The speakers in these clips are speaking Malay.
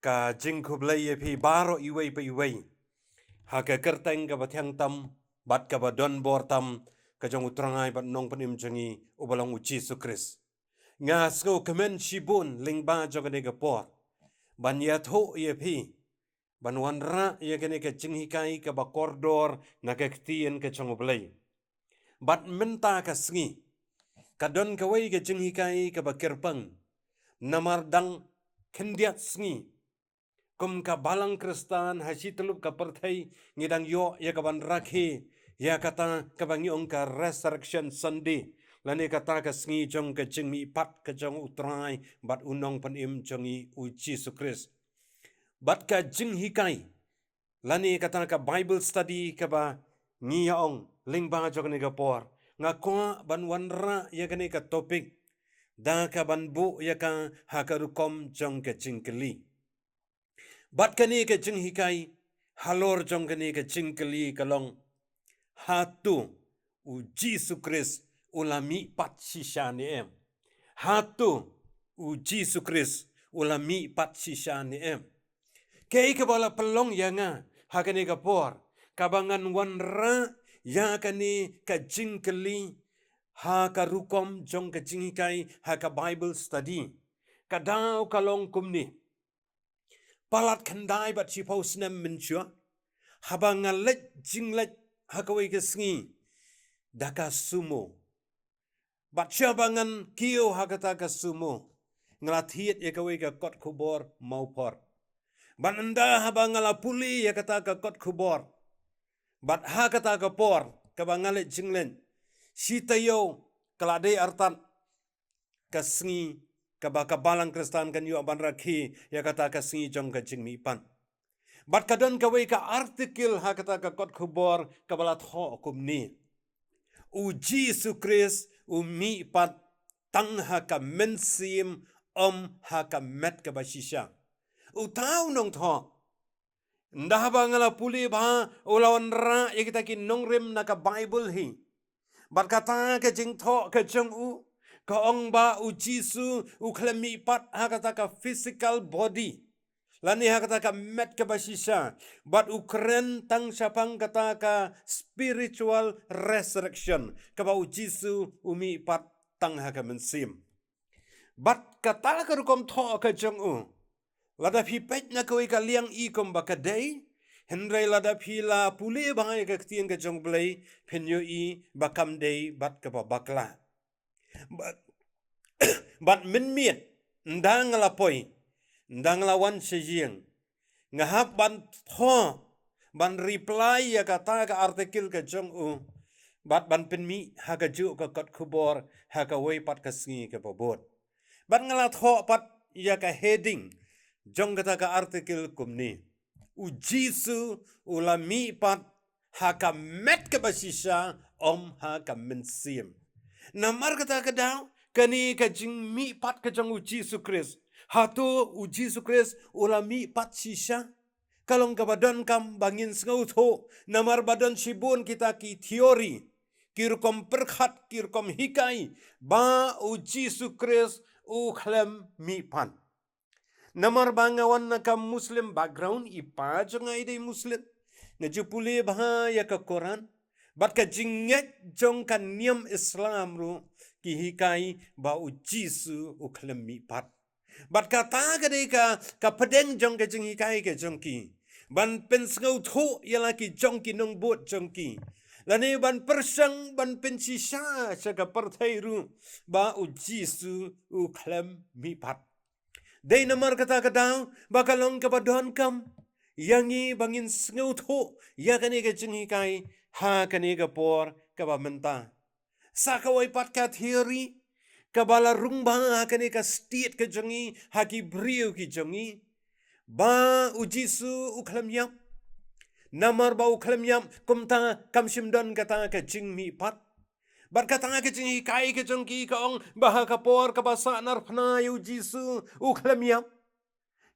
ka jing kublai ye phi baro iwei pa iwei ha ka kerteng ka bathyang tam bat ka badon bor tam ka jong utrangai bat nong panim jangi ubalang uci sukris nga sko kemen shibun lingba jogane ka por ban ya tho ye phi ban wanra ye gane ka jinghikai ka ba kordor na ka ktien ka chong ublai bat menta ka sngi kadon ka wei ka jinghikai ka ba kerpang namar dang kendiat sngi kum ka balang kristan hasi telup ka perthai ngidang yo ya ka ban rakhi ya kata ka bang yong ka resurrection sunday lani kata ka sngi jong ka jingmi pat ka jong utrai bat unong pan im jongi uci sukris bat ka jinghikai lani kata ka bible study ka ba ngi yaong lingba jogni ka por nga kwa ban wanra ya gani ka topik da ka ban bu ya ka hakarukom jong ka jingkeli bat kani ka jinghikai halor jong kani ka jingkeli kalong hatu uji sukris ulami pat shisha ni em hatu uji sukris ulami pat shisha ni em kei ka bala pelong yanga hakani ka por kabangan wanra ya kani ka jingkeli ha ka rukom jong ka jinghikai ha ka bible study kadau kalong kumni palat khandai bat chi pau snem min chua habanga let jinglet hakawai ka sngi daka sumo bat chabangan kio hakata ka sumo ngalathiet yakawai ka kot khubor maupor bat anda habangala puli yakata ka kot khubor bat hakata ka por kabangale jinglen sitayo kalade artan ka sngi kabaka balang kristan kan yu aban rakhi yakata ka sngi jong ka jingmi pan bat kadon kawai ka artikel hakata ka kot khubor kabala tho kumni uji sukris umi pat tang haka mensim haka met ka bashisha utau nong tho ndah bangala puli ba ulawan ra yakita ki nongrim na ka bible hi bat kata ka jing tho ka jong u ka ong ba uji su uklemi pat hakata ka physical body lani hakata ka met ka bashisha but ukren tang sapang kata ka spiritual resurrection ka ba ujisu umi pat tang haka mensim but kata ka rukom tho ka jong u lada phi pet na koi ka liang I kom ba ka dei henrei lada phi la puli bangai ka ktien ka jong blai phenyo I bakam dei bat ka ba bakla but min miet ndang la poi ndang lawan sejing ngahap ban tho ban reply ya kata ka artikel ka jong u bat ban penmi ha ka ju ka kot khubor ha ka wei pat ka sngi ka bobot ban ngala tho pat ya ka heading jong kata ka artikel kumni ujisu ulami pat ha ka met ka basisha ha ka mensim namar kata ka daw kani ka jing mi pat ka jong uji sukris hatu uji sukris ulami pat shisha kalong ka badan kam bangin sngau tho namar badan shibun kita ki teori kirkom perkhat kirkom hikai ba uji sukris u khlem mi pan namar bangawan na ka muslim background ipa jongai dei muslim ngajupuli bah ya ka Quran bat ka jinget jong ka niam Islam ru ki hikai ba uji su u khlem mi pat bat kata ka dei ka pedeng jong ka jing hikai ka jong ki ban pen sngau tho yala ki jong ki nong bot jong ki lani ban persang ban pen sisa sa ka parthai ru ba uji su u khlem mi pat dei namar kata kata bakalong ka badon kam yangi bangin sngau tho ya kani ka jing hikai ha kani ka por ka ba menta sa ka wai pat ka theory kabala rumba kani ka state ka jongi haki brio ki jongi ba ujisu uklam yam namar ba uklam yam kumta kamshim don kata ka jingmi pat bar kata ka jingi kai ka jongi ka ong bah ka por ka basa nar phna ujisu uklam yam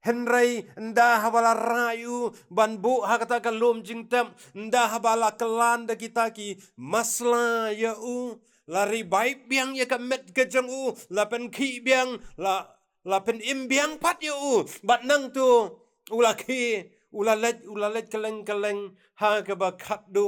henrai nda habala rayu banbu hakata ka lom jingtam nda habala kelan da kita ki masla ya u lari baik biang ya ka met ke jong u la pen khi biang la la pen imbiang pat yu bat nang tu ula ki ula let keleng ha ka ba khat du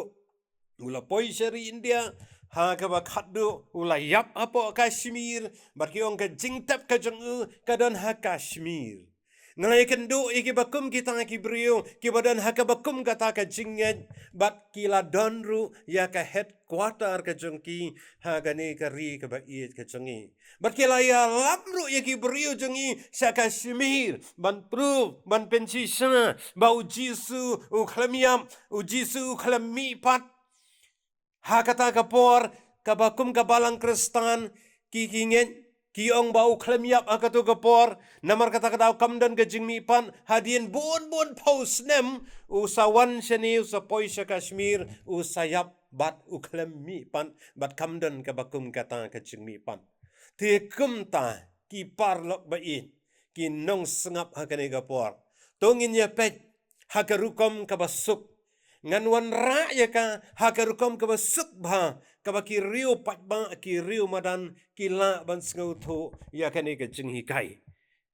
ula poisari India ha ka ba khat du ula yap apo Kashmir bat ki ong ka jingtap ka jong ka don ha Kashmir ngalai kendu iki bakum kita ki brio ki badan ha ka bakum kata ka jinget bat kila donru ya ka headquarter ka jongki ha ka ne ka ri ka ba iet ka jongi bat kila ya lamru ya ki brio jongi sa Kashmir ban pru ban pensi sa ba ujisu u khlamiam ujisu khlami pat ha kata ka por ka bakum ka balang kristan ki kinget ki ong bau khlamiap akatu kapor namar kata kata kamdan ke jingmi pan hadien bon paus nem usawan shani usa poisha Kashmir usayap bat ukhlami pan bat kamdan ke bakum kata ke jingmi pan te kumta ki parlok bai ki nong sengap hakane kapor tongin ya pet hakarukom ka basuk ngan wan ra ya ka hakarukom ka basuk ba ka ki riu pat ba ki riu madan ki la ban sngau tho ya ka ne ka jinghi kai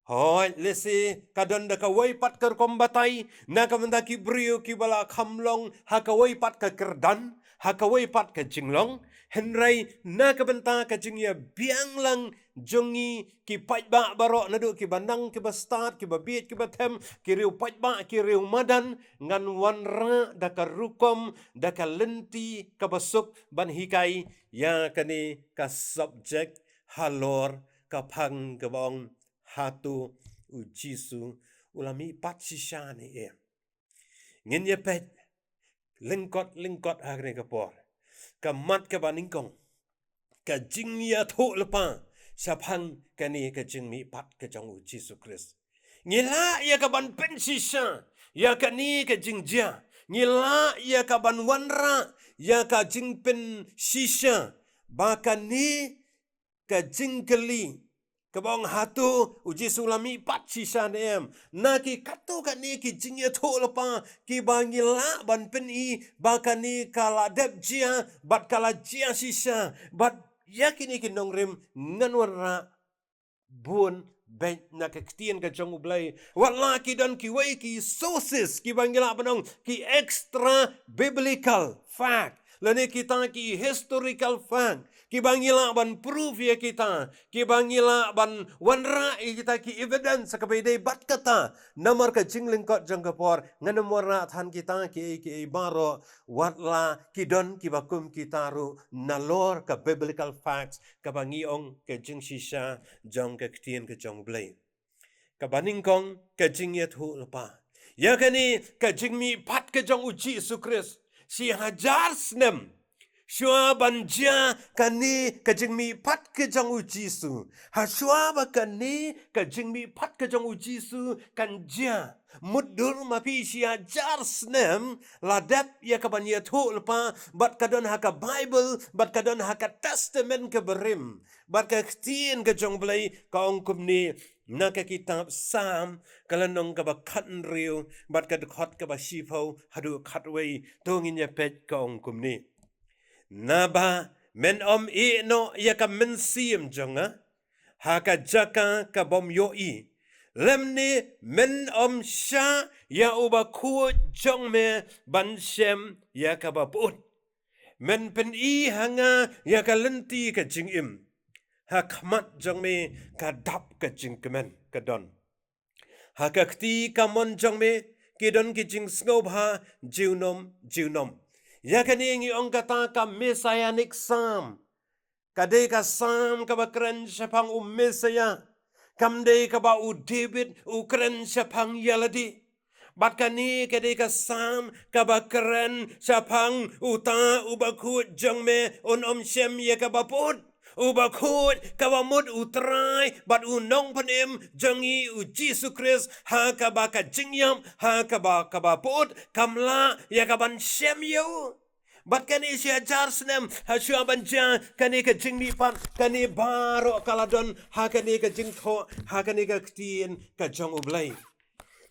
hoi lesi kadon da ka wai pat ka kom batai na ka manda ki brio ki bala khamlong ha ka wai pat ka kerdan ha ka wai pat ka jinglong henrai na ka benta ka jingya biang lang jongi ki pat ba baro na du ki bandang ki bastat ki babit ki batem ki riu pat ba ki riu madan ngan wan ra da ka rukom da ka lenti ka basuk ban hikai ya ka ni ka subject halor ka phang ka bong hatu ujisu ulami pat sisha ni ngin ye pet lingkot agne ka por ka mat ka baningkong ka jingya tho lepa saphang ka ni ka jingmi pat ka jong ujisu Kris ngila ya ka ban pen sisha ya ka ni ka jingja ngila ya ka ban wanra ya ka jingpen sisha baka ni ka jingkeli kabong hatu uji sulami pat sisa nem na ki katu ka ni ki jingya tho lepa ki bangila ban pen I baka ni kala dep jia bat kala jia sisa bat yakini ki nongrim nanwara bun ben na ka ktien ka jong ublay wala ki don ki wai ki sources ki bangila banong ki extra biblical fact lani kita ki historical fact ki bangila ban proof ya kita ki bangila ban wanra kita ki evidence ka bedai bat kata namar ka jingling kot jang kapor nganamora than kita ki baro watla ki don ki bakum kita ru nalor ka biblical facts ka bangiong ka jing sisa jong ka ktien ka jong blay ka baningkong ka jing ya thu lepa ya kani ka jing mi pat ka jong uji Yesus Kris si hajar snem shua banja kani ka jingmi pat ka jong uji su ha shua ba kani ka jingmi pat ka jong uji su kan ja mudur ma pi si hajar snem la dep ya ka ban ya thu lepa bat ka don ha ka Bible bat ka don ha ka testament ka berim bat ka ktien ka jong blai ka ong kum ni na ka kitab Sam kalanong ka ba khatn riu bat ka khot ka ba shipho hadu khatwei tongin ya pet ka ong kum ni naba men no ya ka men siem jonga ha ka jaka ka bom yo I lemni men sha ya uba khu jong me ban shem ya ka ba put men pen I hanga ya ka lenti ka jing im ha khmat jong me ka dap ka jing kemen ka don ha ka kti ka mon jong me ki don ki jing sngop ha jiunom ya kani ngi ong kata ka messianic psalm kade ka psalm ka bakren syapang Messiah kamde ka ba u David ukren syapang yaladi bat kani kade ka psalm ka bakren syapang uta ubakut jongme shem ya ka baput ubakut kawamut utrai bat unong panim jangi uji Yesus ha ka ba ka jingyam ha ka ba put kamla ya ka ban shem yo bat kani si ajar snem ha syua banja kani ka jingni pan kani baro kaladon ha kani ka jingtho ha kani ka ktien ka jong ublay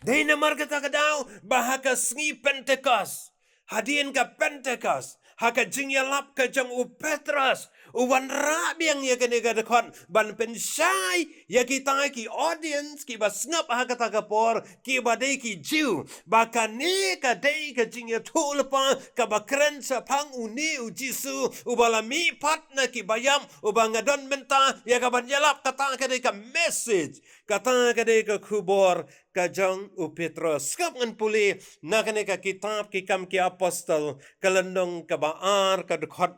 dei namar kata kadau bahaka sngi Pentecost hadien ka Pentecost haka jingyalap ka jong u Petras uwan rabiang ya kani ka dekon ban pensai Ya kita ki audience ki ba snap ha kata ka por ki ba dei ki jiu ba ka ni ka dei ka jing ya thu lepa ka ba kren sa phang uni u jisu u ba la mi pat na ki bayam u ba ngadon menta ya ka ban yalap kata ka dei ka message kata ka dei ka kubor ka jang u Petrus skap ngan puli na ka ne ka kitab ki kam ki apostol kalandong ka baar ka dekhot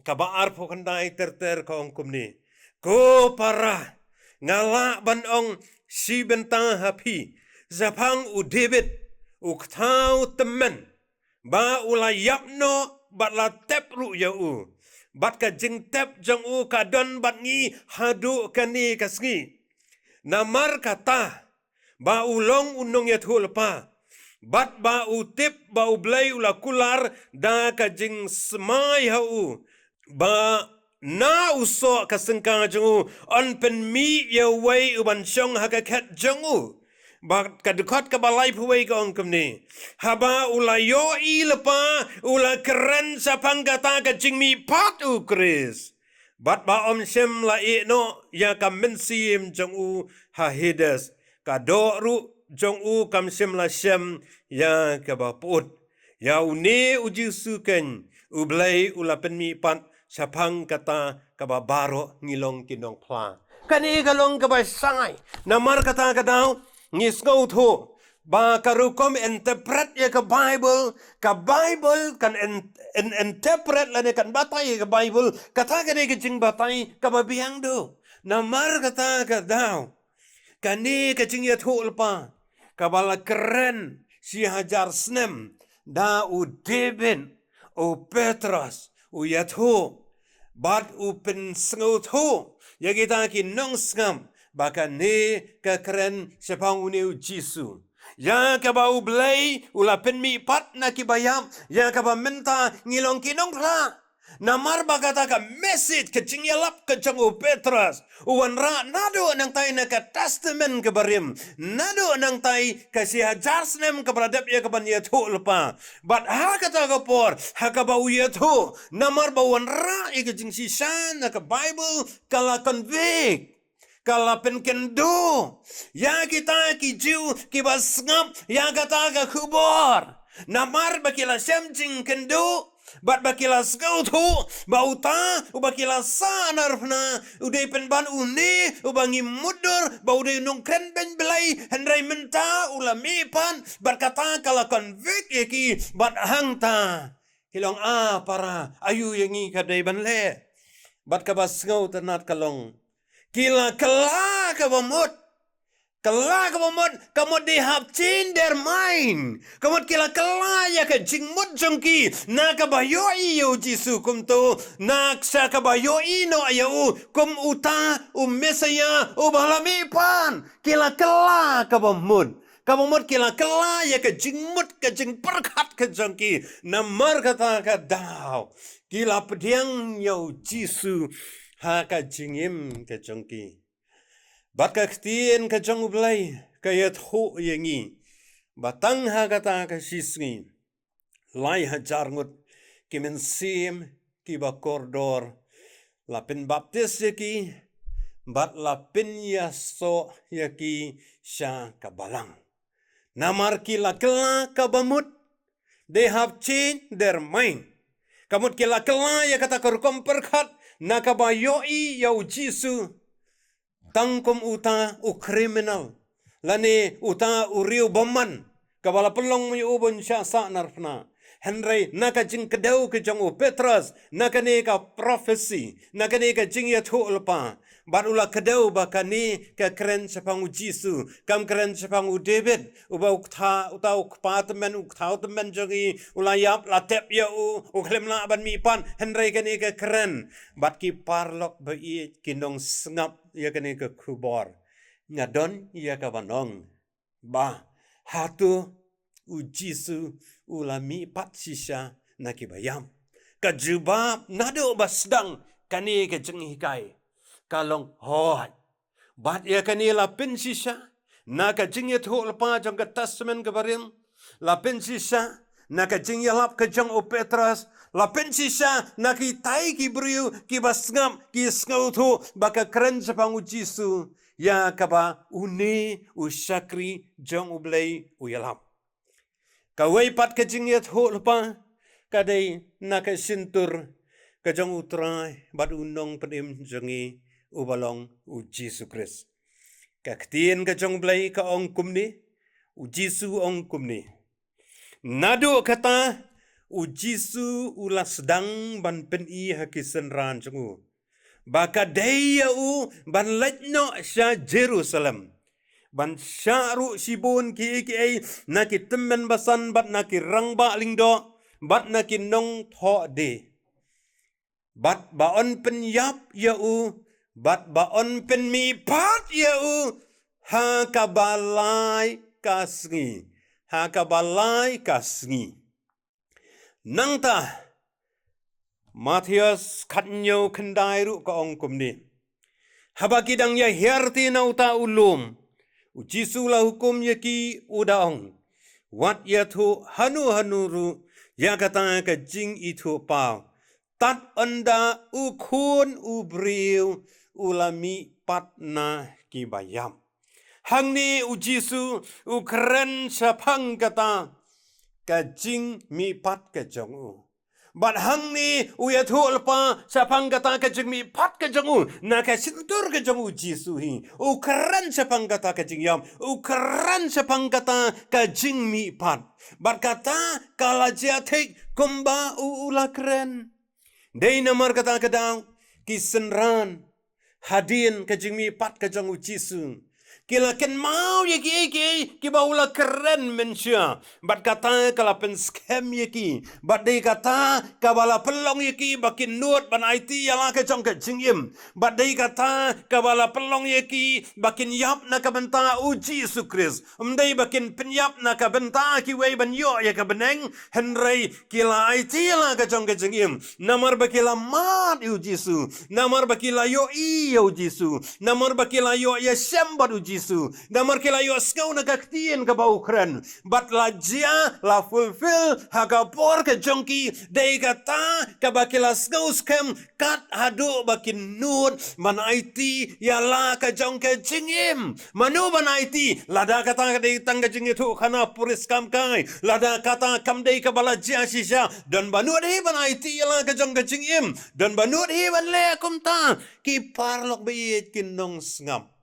ka baar phokandai ter ka ongkum ni ko para ngala ban ong si benta hapi zapang u David u kthau temen ba ula yapno bat la tep ru ya u bat ka jing tep jang u ka don bat ngi hadu kani kasngi namar kata ba ulong unong ya thul pa bat ba u tip ba u blai ula kular da ka jing smai ha u ba na uso kasengka jangu on pen mi ya wei uban chong hakakat jangu ba kadukot ka balai puwei ka ongkem ni haba ula yo I lepa ula keren sa panggata ka jing mi pat u Chris bat ba om shem la I no ya ka mensim jangu ha hides ka do ru jangu kam shem la shem ya ka ba put ya une uji suken ublai ula pen mi pat sapang kata kababaro ngilong kinong pla. Kani galong kabay sangay. Namar kata kadaw ngisgaw to. Ba karukom interpret ya ka Bible kan interpret la kan batay ka Bible kata kani kajing batay kababiyang do. Namar kata kadaw kani kajing ya to pa kabala keren si hajar snem da u David u Petrus u yatho bat upen sengutu ya kita ki nong skam baka ne ka keren sepang uniu Jisu ya ka ba ublay ula pen mi pat na ki bayam ya ka ba menta ngilong kinong ra namar bagata ka message ka jingyalap ka jangu Petrus uwan ra nado nang tay na ka testament ka barim nado nang tay ka si hajarsnem ka bradap ya ka ban yatho lepa but ha kata ka por ha ka ba uyatho namar ba uwan ra ka jing si shan na ka Bible kala convict kala penkendo ya kita ki jiu ki basngap ya kata ka kubor namar ba kila semjing kendo bat bakila skautu bauta ubakila sanarfna udai penban uni ubangi mudur baudai nongkren ben belai hendrai menta ulami pan berkata kala konvik yaki bat hangta hilong para ayu yangi kadai banle bat kabas ngau tenat kalong kila kala kabamut kala kamot they have changed their mind. Kamot kila ya ka jingmut jongki na kabayoi yo Jisu kumto na sa kabayoi no ayaw kum uta mesaya balamipan kila kabamut kila ya ka jingmut ka jing perkat ka jongki namar kata ka daw kila pediang yo Jisu ha ka jingim ka jongki Baka ktien ka jang ublay kayat ho yangi batang ha kata ka sisngi lai hajar ngut kimensim ki ba kordor lapin baptis yaki bat lapin yaso yaki sya kabalang namar kila kela kabamut they have changed their mind kamut kila kela ya kata korkom perkat nakabayoi yau Jisu tangkom uta u kriminal lani uta u riu baman kabala pelong mi ubon sya sa narfna Henry naka jing kedau ke jang u Petrus naka ne ka prophecy naka ne ka jing ya thu lepa barula kedau bakani ka keren sepang u Jisu kam keren sepang u David uba ukta utau kpatemen uktau temen jangi ulayap latep ya u klemla ban mi pan Henry kani ka keren bat ki parlok bai kinong sengap ya kani ka kubor ngadon ya ka banong ba hatu u Jisu ulami pat sisa nakibayam kajubab nado basdang kani ka jenghikai kalong hoy bat ya kani lapin sisa naka jingya thu lepa jang ka testament ka barim lapin sisa naka jingya lap ka jang o Petrus lapin sisa naki tai ki briu ki basngam ki skau thu baka keren sepang u Jisu ya kaba uni usakri jong ublay uyalam. Kaway pat kajing yat ho lupa kadai nakasintur kajong utray bat unong penim jongi ubalong u Jesu Christ. Kaktiin kajong blay ka ong kumni u Jesu ong kumni. Nado kata u Jesu ulas dang ban peni hakisen ran jongu. Baka daya u ban letno sya Jerusalem. Ban syaru sibun ki naki temen basan bat naki rangba lingdo bat naki nong tho de. Bat baon pen yap ya u bat baon pen mi pat ya u ha kabalai kasngi ha kabalai kasngi. Nang ta Matius katnyo kendai ru ka ong kumni. Habakidang ya herti na uta ulum. Ujisu la hukum yaki udaong. Wat ya tu hanu ru ya kata ka jing itu pau. Tat anda ukun ubriu ulami patna kibayam. Hang ni ujisu ukren sapang kata ka jing mi pat ka jong u. Bat hang ni uya thu lepa sapang kata ka jing mi pat ka jong u na ka sintur ka jong u Jesu hi ukran sapang kata ka jing yam ukran sapang kata ka jing mi pat bat kata kala jatik kumba ula keren dei namar kata ka daw kisenran hadin ka jing mi pat ka jong u Jesu kila ken mau yaki ki baula keren mensya bat kata kala pen scam yaki bat dei kata kabala pelong yaki bakin nuot ban IT yala ke jong ke jingim bat dei kata kabala pelong yaki bakin yap na ka benta u Jesu Christ dei bakin penyap na ka benta ki wei ban yo ya ka beneng henrei kila IT yala ke jong ke jingim namar bakila mat u Jesu namar bakila yo i u Jesu namar bakila yo ya sembat u Jesu. Damar kila yo skau na kaktien ka ba Ukran. Bat la jia la fulfill haka por ka jongki dei kata ka ba kila skau skam kat hadu bakin nut man IT ya la ka jong ka jingim. Manu man IT lada kata ka dei tang ka jingi tu kana puris kam kai. Lada kata kam dei ka bala jia shisha dan banu dei ban IT ya la ka jong ka jingim. Dan banu dei ban le kum ta ki parlok beit kinong ngam.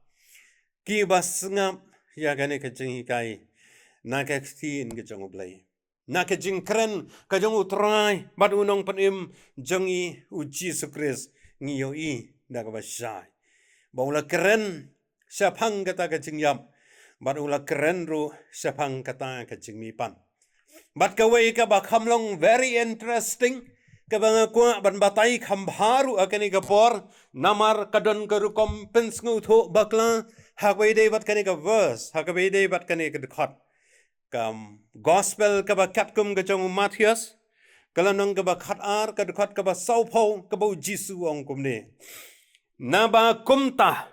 Ki bas ngap ya gane ka jing kai na ka tin ka jong blai na ka jing kren ka jong utrai bat unong panim jongi u Jesu Christ ngi yo i da ka basai baula kren sapang kata ka jing yap bat ula kren ru sapang kata ka jing mi pan bat ka wei ka ba khamlong very interesting ka banga kwa ban batai khambharu akani ka por namar kadon ka ru kompens ngu tho bakla Hakway day bat kani ka verse, hakway day bat kani ka dekat. Kam gospel ka ba katkum ka jong Matius, kalanong ka ba katar ka dekat ka ba saupo ka ba Jesu ong kumni. Naba kumta,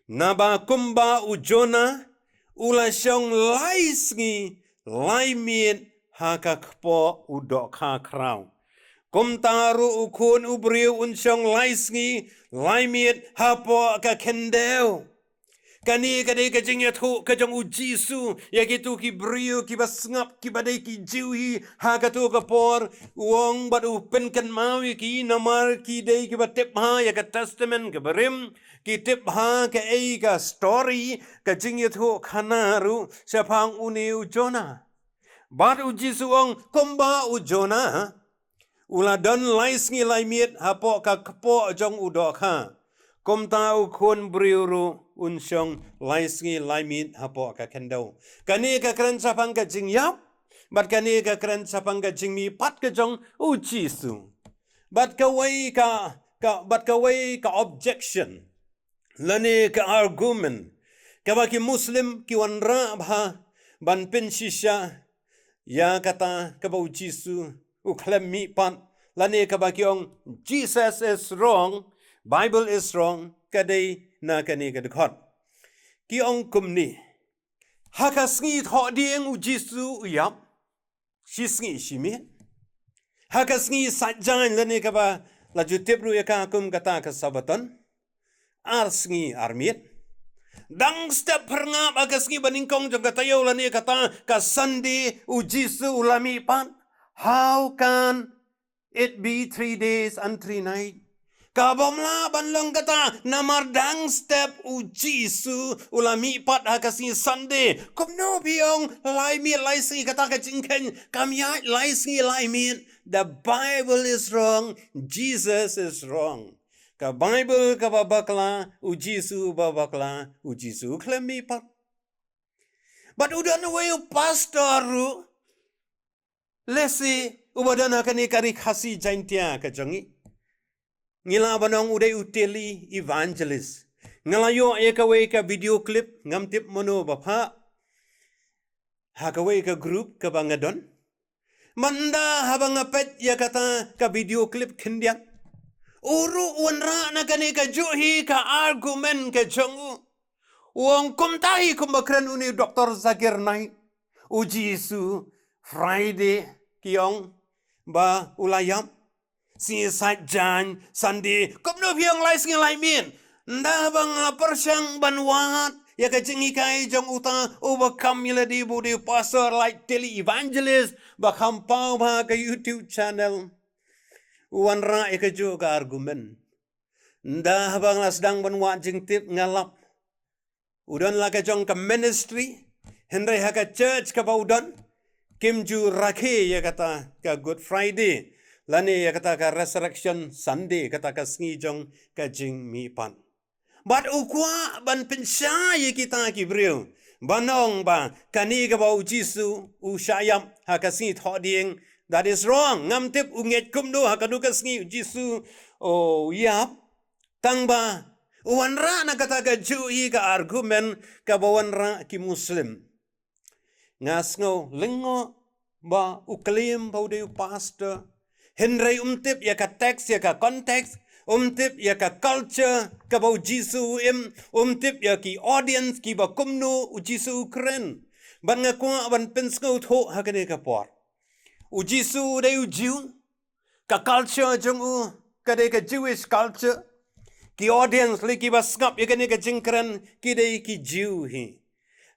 naba kumba ujona, ula syong lais ngi, lai miet haka kpo udok ha kraw. Kumta ru ukun ubriu unsyong lais ngi, lai miet hapo ka kendeu. Kani kadai ka jing ya thu ka jong u Jesu ya gitu ki brio ki basngap ki badai ki jiwi ha ka tu ka por wong bat u pen kan mau ki namar ki dei ki batep ha ya ka testament ka barim ki tip ha ka ei ka story ka jing ya thu khanaru sapang uni u Jona bat u Jesu ong komba u Jona ula don lais ngi lai miet ha po ka kpo jong u dok ha kom tau kun briuru unsyong laisngi laimit hapo ka kendo. Kani ka keren sapang ka jing yap, bat kani ka keren sapang ka jing mi pat ka jong u Jesu. Bat ka wei ka objection. Lani ka argument. Ka baki Muslim ki wanra bha ban pin shisha ya kata ka ba u Jesu u klem mi pat. Lani ka baki ong Jesus is wrong. Bible is wrong, kadai na kani kadakot. Ki ong kumni. Haka sngi tho dieng u Jesu uyap. Si sngi shimi. Haka sngi satjain lani kaba laju tibru yaka kum kata ka sabaton. Ar sngi armit. Dang step perngap agas ngi baningkong jong katayo lani kata ka Sunday ujisu ulami pan. How can it be 3 days and 3 nights? Kabamla banlang kata namar dang step ujisu ulami pat hakasi Sunday. Kumno biyong lai mi lai singi kata ka jingken kamya lai singi lai mi. The Bible is wrong. Jesus is wrong. Ka Bible ka babakla ujisu babakla ujisu klemi pat. But udan way pastoru lesi ubadana kani kari khasi jaintia ka jangi. Ngila banong uday uteli evangelist. Ngalayo ayakawe ka video clip ngamtip mono bapa. Hakawe ka group ka bangadon. Manda habang apet ya kata ka video clip kendiang. Uru unra na kani ka juhi ka argument ka jongu. Wong kumtahi kumbakran uni Dr. Zakir Naik. Uji Isu Friday kiong ba ulayam. Si sajan Sunday kumno biang lai singi lai min. Nda bang lapar syang banwat. Ya kacing ikai jong uta overcome miladi budi pastor like tele evangelist. Bakampau ba ka YouTube channel. Wanra ikajo ka argumen. Nda habang lasdang banwat jing tip ngalap. Udan la ka jong ka ministry. Henry haka church ka ba udan. Kimju rakhe ya kata ka Good Friday. Lani ya kata ka Resurrection Sunday kata ka sngi jong ka jing mi pan. But ukwa ban pensaya kita kibriu. Banong ba kani ka ba ujisu usyayam haka sngi thoding. That is wrong. Ngam tip unget kumdo haka nuka sngi ujisu yap. Tang ba wanra na kata ka jui ka argument ka ba wanra ki Muslim. Ngasngo lingo ba uklim ba uday pastor. Henry umtip ya ka text ya ka context, umtip ya ka culture ka ba Jisu umtip ya ki audience ki ba kumno Jisu kren. Ban nga kwa ban pensko tho hakane ka por. Jisu dai ujiu ka culture jong ka dai ka Jewish culture ki audience li ki ba skap ya kane ka jingkren ki dai ki Jew hi.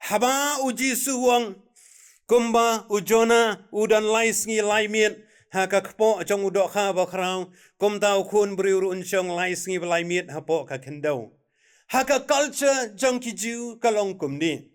Haba Jisu wang kumba ujona udan lai sngi lai miet. Haka kpo jong udok ha ba krau kum tau kun briuru unsyong lai sngi balai miet hapo ka kendau. Haka culture jong ki Jew kalong kum ni.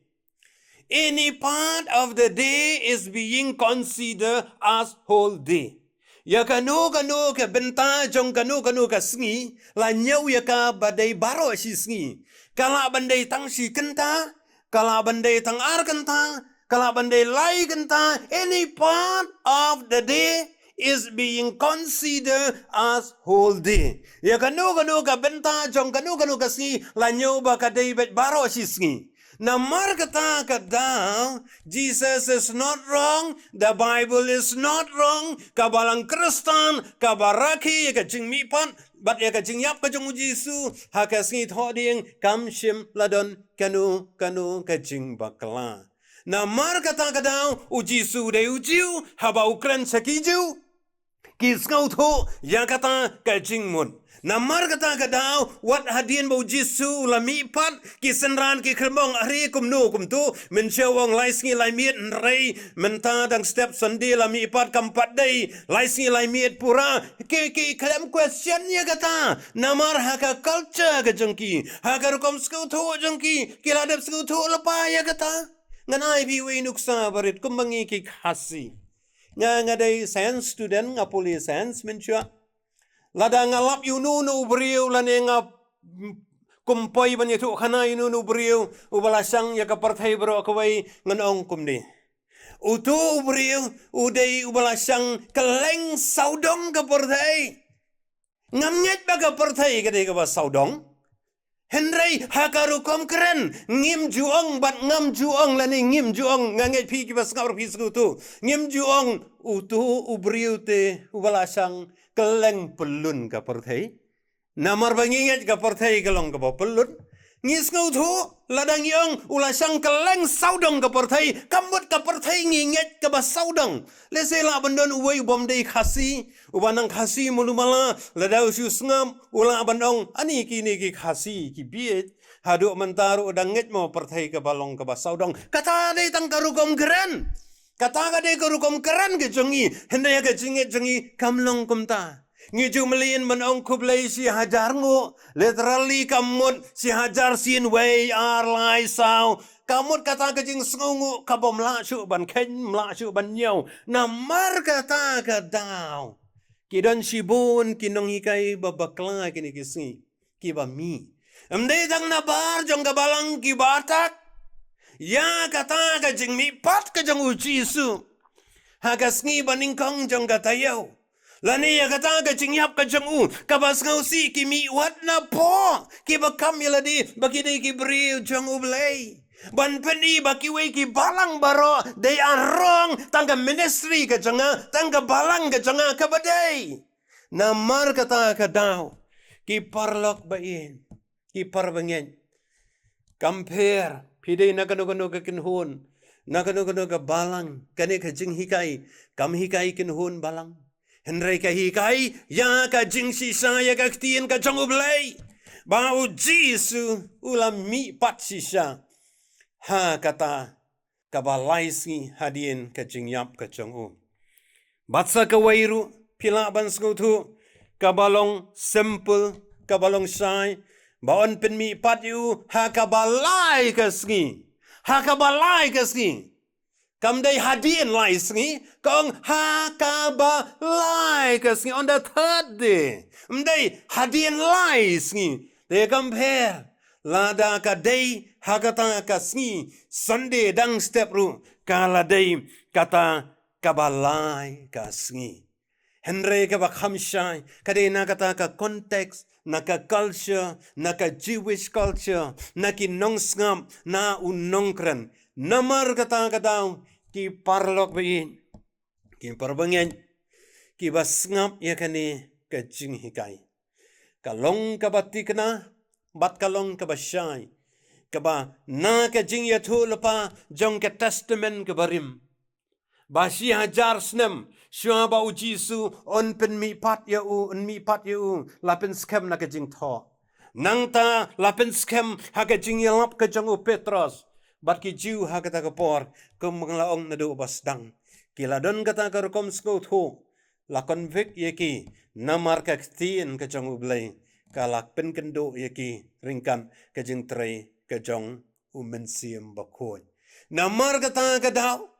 Any part of the day is being considered as whole day. Ya kanu ka benta jong kanu ka sngi la nyau ya ka badai baro si sngi. Kala bandai tang si kenta, kala bandai tang ar kenta, kala bandai lai kenta, any part of the day is being considered as whole day. Ya kanu ka benta jong kanu ka sngi la nyau ba ka dai bet baro si sngi. Namar kata kadang Jesus is not wrong, the Bible is not wrong, kabalang Kristen, kabaraki ka jing mipan, bat ya ka jing yap ka jong Jisu, haka sngi thoding kam shim ladon kanu ka jing bakla. Namar kata kadang Jisu de ujiu, haba ukran sakiju, kisngau tho ya kata ka jing mun. Namar kata kadau wat hadien bau Jisu lami pat kisenran ki kermong ari kumnu kumtu mensyawang lai sngi lai miet nrei menta dang step Sunday lami pat kampat dai lai sngi lai miet pura ki kalam question ya kata namar haka culture ka jengki haka rukom sku thu jengki kiladap sku thu lepa ya kata nganai biwi nuksa barit kumbangi ki khasi ngadai science student ngapuli science mensya lada ngalap yunu nu beriu lane ngap kumpai banyak tu khana yunu nu beriu ubalasang ya ka partai bro kawai nganong kumni utu beriu udai ubalasang keleng saudong ka partai ngamnyet ba ka partai ka dei ka ba saudong Henry hakaru kom keren ngim juong bat ngam juong lani ngim juong nganget pi ki ba skar pi skutu ngim juong utu ubriu te ubalasang keleng pelun ka partai namar banginget ka partai kelong ka pelun ngis ngau thu ladang yong ulasang keleng saudong ka partai kambut ka partai nginget ka ba saudong lesela bandon uwai bom dei khasi ubanang khasi mulumala ladau su sngam ula bandong ani kini ki khasi ki biet Haduk mentaru dangit mo perthai ke balong ke basau dong. Kata dei tang karukom keren. Kata ka dei karukom keren ke jongi. Hendaya ke jingit jongi kamlong kumta. Ngiju melin menong kublai si hajar ngo. Literally kamut si hajar sin way ar lai sao. Kamut kata ke jing sengungu kabom lakshu ban ken lakshu ban nyau. Namar kata ke dau. Kidan sibun kinong hikai babakla kini kisi. Kiba mi. Amde dang nabar jong gabalang kibatak. Ya kata ka jing mi pat ka jong ujisu. Hagas ngi baningkong jong katayaw. Lani ya kata ka jing yap ka jong u. Kabas ngau si kimi wat na po. Kiba kam yaladi baki day kibriw jong ublay. Ban peni baki way ki balang baro. They are wrong. Tangga ministry ka jonga. Tangga balang ka jonga kabaday. Namar kata ka daw. Ki parlok bain. Ki parbangen. Compare. Pidei nakano-kano ka kinhun. Nakano-kano ka balang. Kani ka jing hikai. Kam hikai kinhun balang. Henry ka hikai. Ya ka jing sisa. Ya ka ktien ka jong ublay. Bau jisu. Ulam mi pat sisa. Ha kata. Kabalay si hadien ka jing yap ka jong u. Batsa ka wairu. Pila ban skutu. Kabalong simple. Kabalong sai. Baon pen mi pat yu hakabalai kasngi. Hakabalai kasngi. Kam day hadien lai sngi. Kong hakabalai kasngi on the third day. Mday hadien lai sngi. They compare. Lada ka day hakata kasngi. Sunday dang step ru. Kala day kata kabalai kasngi. Henry ka bakhamshai. Kadai na kata ka context. Naka culture, naka Jewish culture, naki nongsngam, na unongkran. Namar kata kataw, ki parlok bayin, ki parbangen, ki basngap ya kani ka jing hikai. Kalong ka batik na, bat kalong ka basyay. Kaba na ka jing yatu lepa, jong ka testament ka barim. Basi hajar snem. Syua ba ujisu on pen mi pat ya u on mi pat ya u lapen skem na ka jing tho. Nang ta lapen skem ha ka jing yalap ka jang u Petros. Bat ki jiu ha ka ta ka por kum nglaong na do basdang. Kila don ka ta ka rekom sko tho. La convict ye ki namar ka ktien ka jang u blay. Ka lak pen kendo ye ki ringkan ka jing trei ka jang u mensiem bakoy. Namar ka ta ka daw.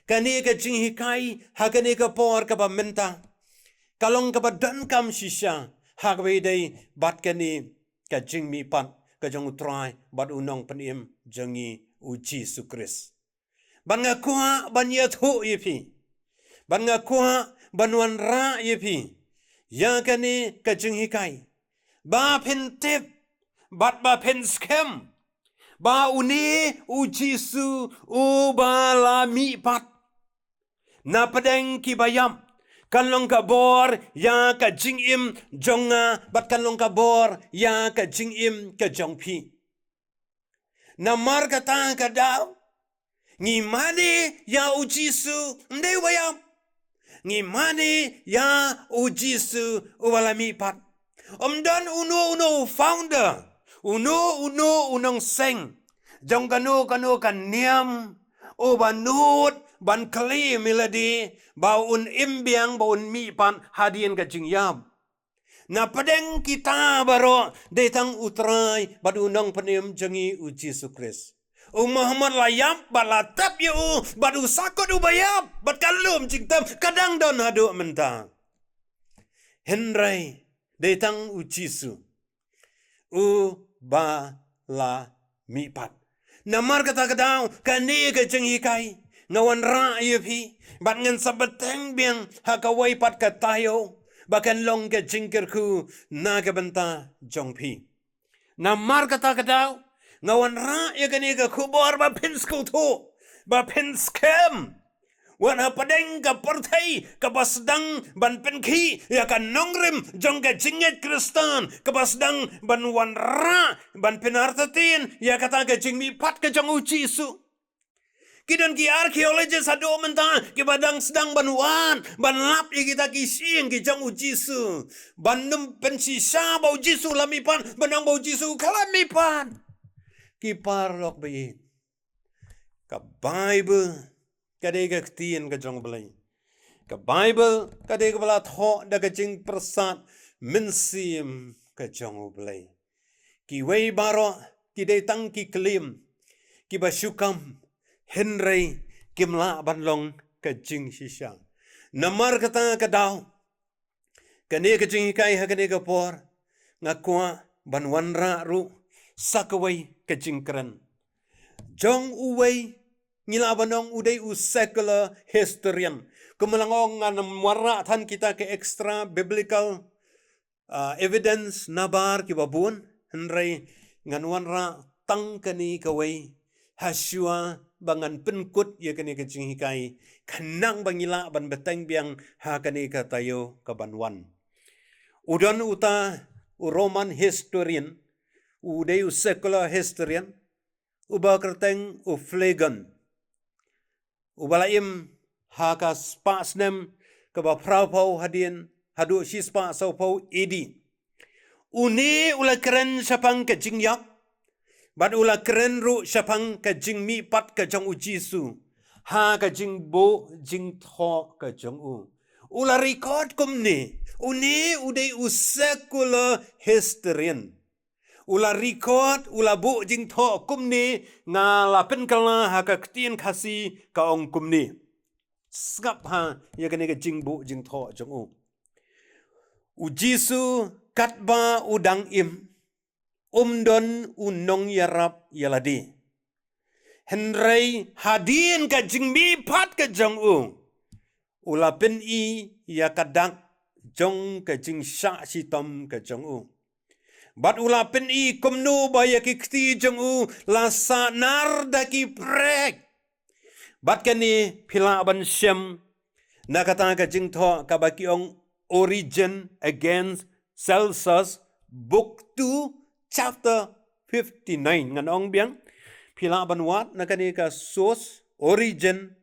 Kani ka jing hikai, hakani ka por ka ba menta. Kalong ka ba dan kam shisha, hakwe day bat kani ka jing mi pat, ka jang utray, bat unong panim jangi uji sukris. Ban nga kuha ban yat ho yepi. Ban nga kuha ban wan ra yepi. Ya kani ka jing hikai. Ba pen tip, bat ba pen skem. Ba uni uji su ubala mi pat. Na padeng ki bayam kanlong ka bor ya ka jing im jonga bat kanlong ka bor ya ka jing im ka jong pi. Na mar ka ta ka daw ngi mani ya ujisu ndey bayam ngi mani ya ujisu wala mi pat. Omdan uno founder uno unong seng jong kanu kan niam o banut ban kali melodi baun imbiang baun mi pan hadien ka jingyam. Na padeng kita baro detang utrai badunong panim jangi uji sukris. Muhammad layam balatap yu badu sakot ubayap bat kalum jingtam kadang don hadu mentang. Henry detang uji su la mi pat. Namar kata kadang kani ka jangi kai. Ngawan ra yepi bat ngan sabateng biang hakawai pat ka tayo bakan long ka jingkerku na ka benta jongpi na mar kata kadaw ngawan ra ya kani ka kubor ba pinsko to ba pinskem wana padeng ka portay ka basdang ban penki ya kan nongrim jong ka jinget kristan ka basdang ban wan ra ban pinartatin ya kata ka jingmi pat ka jong uci su. Kidan ki arkeologis hado mentang ki badang sedang banuan banlap ye kita kising ki jang ujisu banum pensisa bau jisu lamipan banang bau jisu kalamipan ki parlok bayi ka Bible kade ka ktien ka jong belai ka Bible kade ka bala tho da ka jing persat mensim ka jong belai ki wei baro ki de tang ki klim ki basukam henrei kimla banlong ka jing shisha namar kata ka daw kane ka jing kai ha kane ka por ngakwa banwanra ru sakawai ka jing kran jong uwei ngila banong udai u secular historian kumalangong nga namwara than kita ke extra biblical evidence nabar ki babun henrei nganwanra tang kani kawai hasua bangan penkut ya kani ke jing kai kanang bangila ban beteng biang ha kani ka tayo ka banwan udon uta Roman historian udai u secular historian uba kerteng u Phlegon ubalaim haka spasnem kaba praupau hadien hadu shispa saupau edi uni ula keren sapang ke jingyak bat ula keren ru sapang ke jing mi pat ke jong ujisu ha ke jing bo jing tho ke jong u ula record kumni uni udai u secular historian ula record ula bu jing tho kumni nga la pen kala ha ka ktien khasi ka ong kumni skap ha ya kane ka jing bu jing tho jong u jisu katba udang im umdon unong yarap yaladi henrei hadin ka jing mi pat ka jong u ula pen i ya kadak jong ka jing sha si tom ka jong u bat ula pen i kumnu baya ki kti jong u la sa nar da ki prek bat kani pila ban shem na kata ka jing tho ka ba ki ong Origin against Celsus book 2 chapter 59 ngan ong biang pila ban wat na kani ka source Origin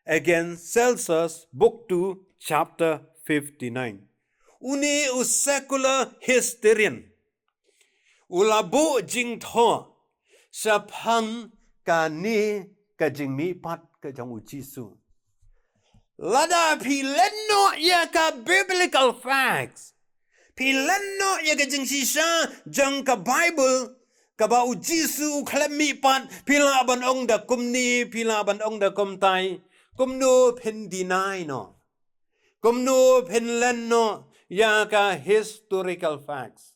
against Celsus book 2 chapter 59 uni u secular historian ulabu jing tho sapang kani ka jing mi pat ka jong ujisu lada pileno ya ka biblical facts pileno ya ka jing sisa jang ka Bible ka ba ujisu klam mi pat pila ban ong da kumni pila ban ong da kumtai kumno pen deny no kumno pen lenno ya ka historical facts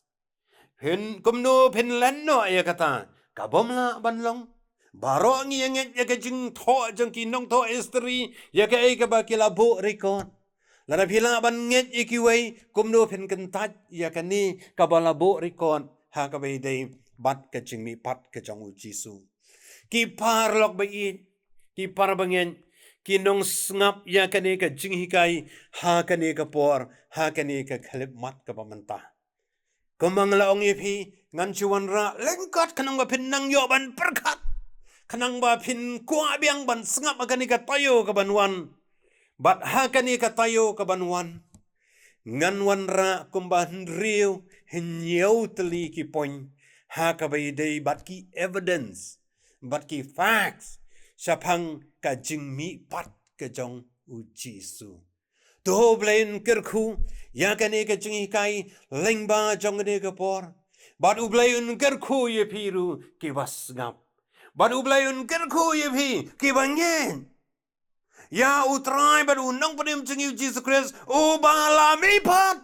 kumno Finlando ya kata kabomla banlong baro ngiyanget ya ka jing tho jang ki nong tho history ya ka ai ka ba kila bo record lana pila ban nget ikiwai kumno pen kentat ya ka ni ka bala bo record ha ka bai dei bat ka jing mi pat ka jong u jisu ki parlok bai ki parbangen ki nong ngap ya ka ni ka jing hikai ha ka ni ka por ha ka ni ka khlip mat ka pamanta Kemang laong ipi ngan cuan ra lengkat kanang ba pin nang yo ban perkat kanang ba pin kwa biang ban sengap akan ikat tayo ke banwan bat ha kan ikat tayo ke banwan ngan wan ra kumban riu hinyau teli ki poin ha ka bai dei bat ki evidence bat ki facts sapang ka jing mi pat ke jong u jisu do blain kerku ya kan eka jingi kai lengba jong de ka por bat u blain kerku ye piru ki was ngap bat u blain kerku ye pi ki bangen ya u try bat u nong panim jingi Jesus Christ u bala mi pat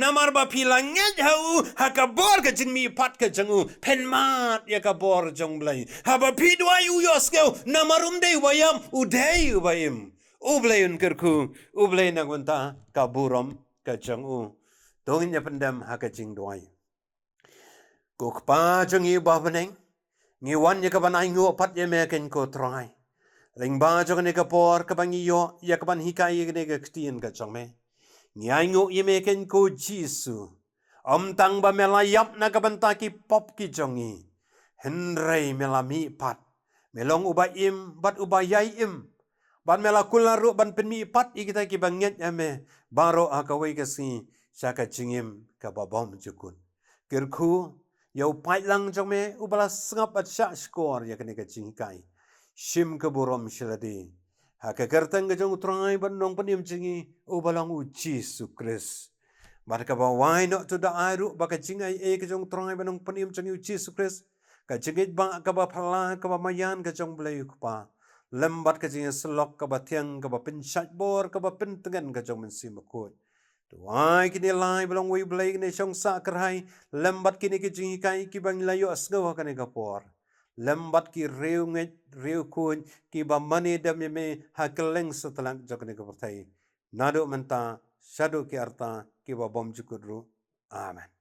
namar ba pilangnya jauh hakabor ke jing mi pat ke jengu penmat ya kabor jong blai haba pidwa u yoskeu namarum de wayam u de wayam ublayon kerku ublay nagunta kaburom kajang u dongin ya pendam hakajing doai kukpa jangi babeneng ngiwan ya kaban aingo pat ya meken ko try lengba jong ne kapor kabangi yo ya kaban hikai ne ka ktien ka changme ngiango ya meken ko jisu tang ba melayap na kabanta ki pop ki jongi henrei melami pat melong ubaim bat ubayai im ban mela kularu ban penmi pat ikita ki banget ame baro akawai kasi saka jingim ka babom jukun kirku Yau pai lang jong me ubala sngap at sya skor ya kene ka jingkai. Shim ke burom shiladi. Haka kertang ke jong utrangai ban nong panim jingi ubalang u Jesu Kris. Barka ba why not to da airu baka jingai ke jong utrangai ban nong panim jingi u Jesu Kris. Ka jingit ba ka ba phala ka ba mayan ka jong belai kupa. Lembat ka jingi selok ka ba tiang ka ba pinsat bor ka ba pintengan ka jong mensi makut. Tuai kini lai belong wei belai kini syong sa kerhai lembat kini ki jingi kai ki bang layo asgawa kani kapor. Lembat ki reu nget reu kun ki ba mani dam me hakeleng setelang jokani kaportai. Nado menta syado ki arta ki ba bom jukudru. Amen.